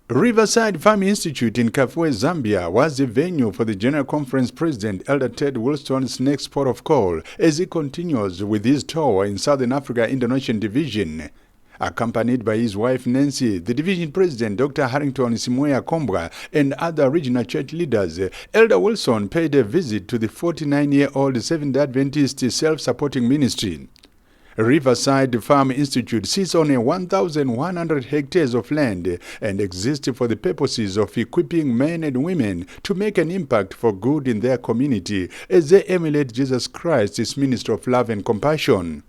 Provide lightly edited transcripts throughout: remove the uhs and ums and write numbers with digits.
Riverside Farm Institute in Kafue, Zambia was the venue for the General Conference President Elder Ted Wilson's next port of call as he continues with his tour in Southern Africa Indonesian Division. Accompanied by his wife Nancy, the division president Dr. Harrington Simoya Kombwa, and other regional church leaders, Elder Wilson paid a visit to the 49-year-old Seventh-day Adventist self-supporting ministry. Riverside Farm Institute sits on 1,100 hectares of land and exists for the purposes of equipping men and women to make an impact for good in their community as they emulate Jesus Christ, his minister of love and compassion.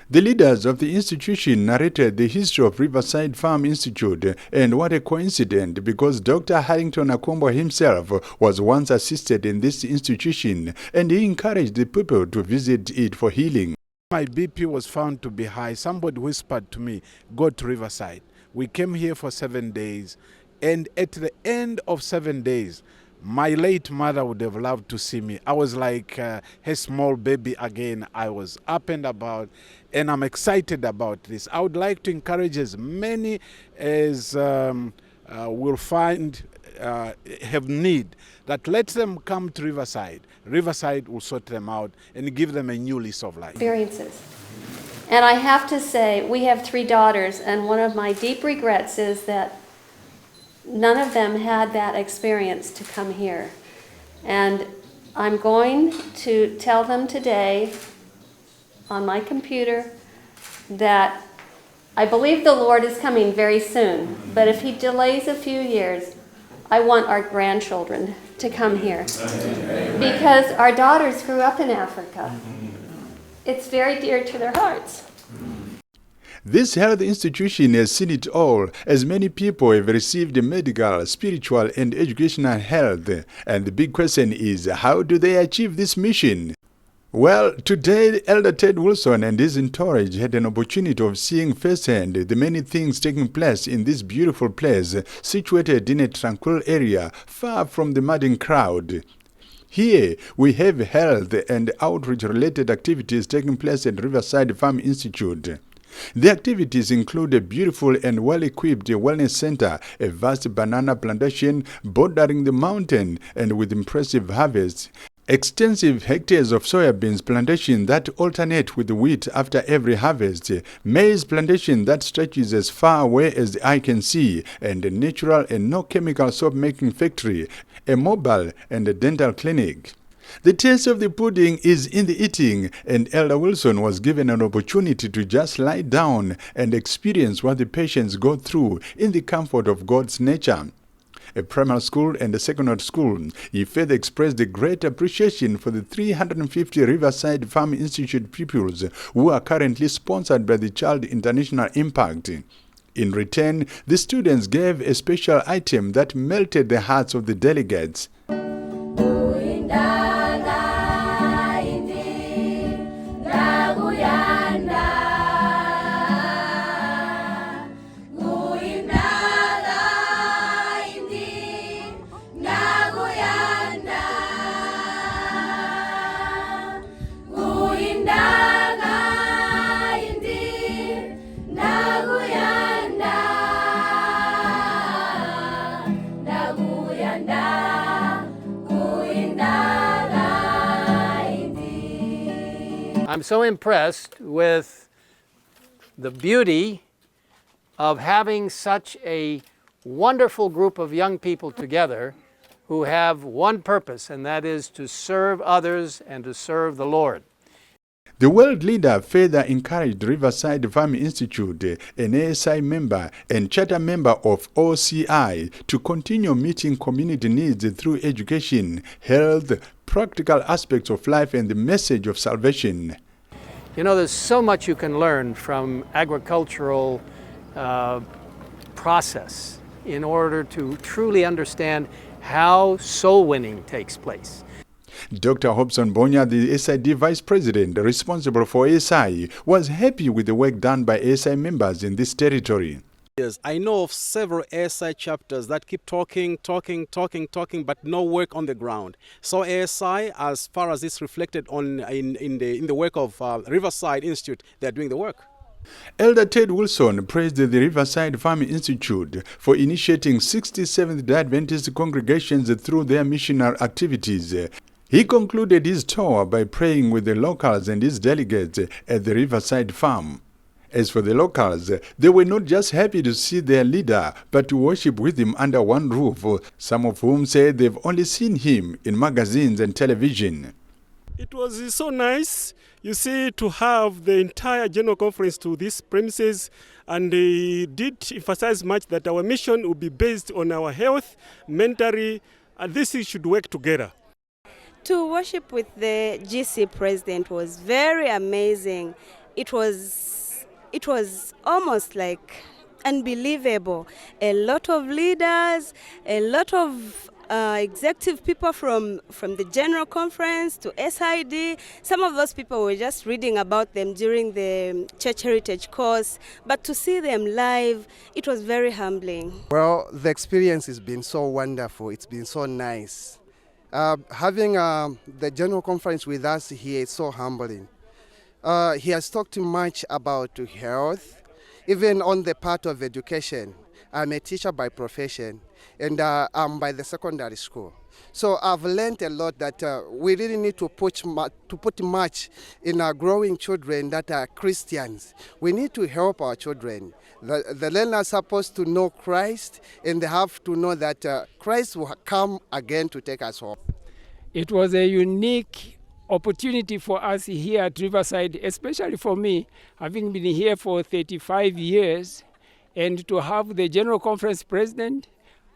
The leaders of the institution narrated the history of Riverside Farm Institute, and what a coincidence, because Dr. Harrington Akombo himself was once assisted in this institution, and he encouraged the people to visit it for healing. My BP was found to be high. Somebody whispered to me, go to Riverside. We came here for 7 days, and at the end of 7 days, my late mother would have loved to see me. I was like her small baby again. I was up and about, and I'm excited about this. I would like to encourage as many as will find have need, that let them come to Riverside. Riverside will sort them out and give them a new lease of life. Experiences. And I have to say, we have 3 daughters, and one of my deep regrets is that none of them had that experience to come here. And I'm going to tell them today on my computer that I believe the Lord is coming very soon, but if he delays a few years, I want our grandchildren to come here because our daughters grew up in Africa. It's very dear to their hearts. This health institution has seen it all, as many people have received medical, spiritual, and educational health. And the big question is, how do they achieve this mission? Well, today, Elder Ted Wilson and his entourage had an opportunity of seeing firsthand the many things taking place in this beautiful place, situated in a tranquil area, far from the madding crowd. Here, we have health and outreach-related activities taking place at Riverside Farm Institute. The activities include a beautiful and well-equipped wellness center, a vast banana plantation bordering the mountain and with impressive harvests, extensive hectares of soybeans plantation that alternate with wheat after every harvest, maize plantation that stretches as far away as the eye can see, and a natural and no-chemical soap-making factory, a mobile and a dental clinic. The taste of the pudding is in the eating, and Elder Wilson was given an opportunity to just lie down and experience what the patients go through in the comfort of God's nature. A primary school and a secondary school, he further expressed a great appreciation for the 350 Riverside Farm Institute pupils who are currently sponsored by the Child International Impact. In return, the students gave a special item that melted the hearts of the delegates. I'm so impressed with the beauty of having such a wonderful group of young people together who have one purpose, and that is to serve others and to serve the Lord. The world leader further encouraged Riverside Farm Institute, an ASI member and charter member of OCI, to continue meeting community needs through education, health, practical aspects of life, and the message of salvation. You know, there's so much you can learn from agricultural process in order to truly understand how soul winning takes place. Dr. Hobson Bonya, the SID Vice President responsible for ASI, was happy with the work done by ASI members in this territory. Yes, I know of several ASI chapters that keep talking, but no work on the ground. So ASI, as far as it's reflected on in the work of Riverside Institute, they're doing the work. Elder Ted Wilson praised the Riverside Farm Institute for initiating 67th-day Adventist congregations through their missionary activities. He concluded his tour by praying with the locals and his delegates at the Riverside Farm. As for the locals, they were not just happy to see their leader, but to worship with him under one roof, some of whom said they've only seen him in magazines and television. It was so nice, you see, to have the entire General Conference to these premises, and they did emphasize much that our mission will be based on our health, mentally, and this should work together. To worship with the GC president was very amazing. It was almost like unbelievable. A lot of leaders, a lot of executive people from the General Conference to SID. Some of those people were just reading about them during the Church Heritage course, but to see them live, it was very humbling. Well, the experience has been so wonderful. It's been so nice. Having the General Conference with us here is so humbling. He has talked much about health, even on the part of education. I'm a teacher by profession, and I'm by the secondary school. So I've learned a lot that we really need to put much in our growing children that are Christians. We need to help our children. The learners are supposed to know Christ, and they have to know that Christ will come again to take us home. It was a unique opportunity for us here at Riverside, especially for me, having been here for 35 years, and to have the General Conference president.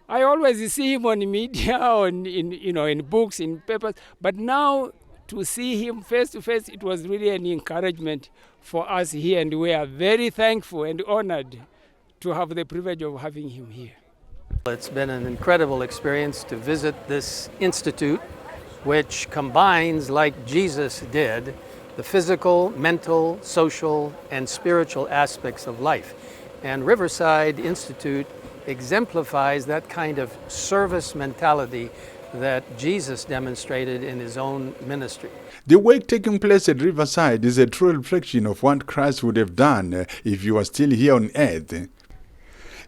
I always see him on media, in books, in papers, but now to see him face to face, it was really an encouragement for us here, and we are very thankful and honored to have the privilege of having him here. It's been an incredible experience to visit this institute, which combines, like Jesus did, the physical, mental, social, and spiritual aspects of life. And Riverside Institute exemplifies that kind of service mentality that Jesus demonstrated in his own ministry. The work taking place at Riverside is a true reflection of what Christ would have done if he was still here on earth.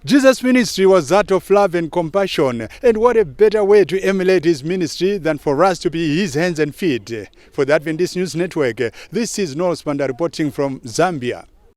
Jesus' ministry was that of love and compassion, and what a better way to emulate his ministry than for us to be his hands and feet. For the Adventist News Network, this is Noel Spanda reporting from Zambia.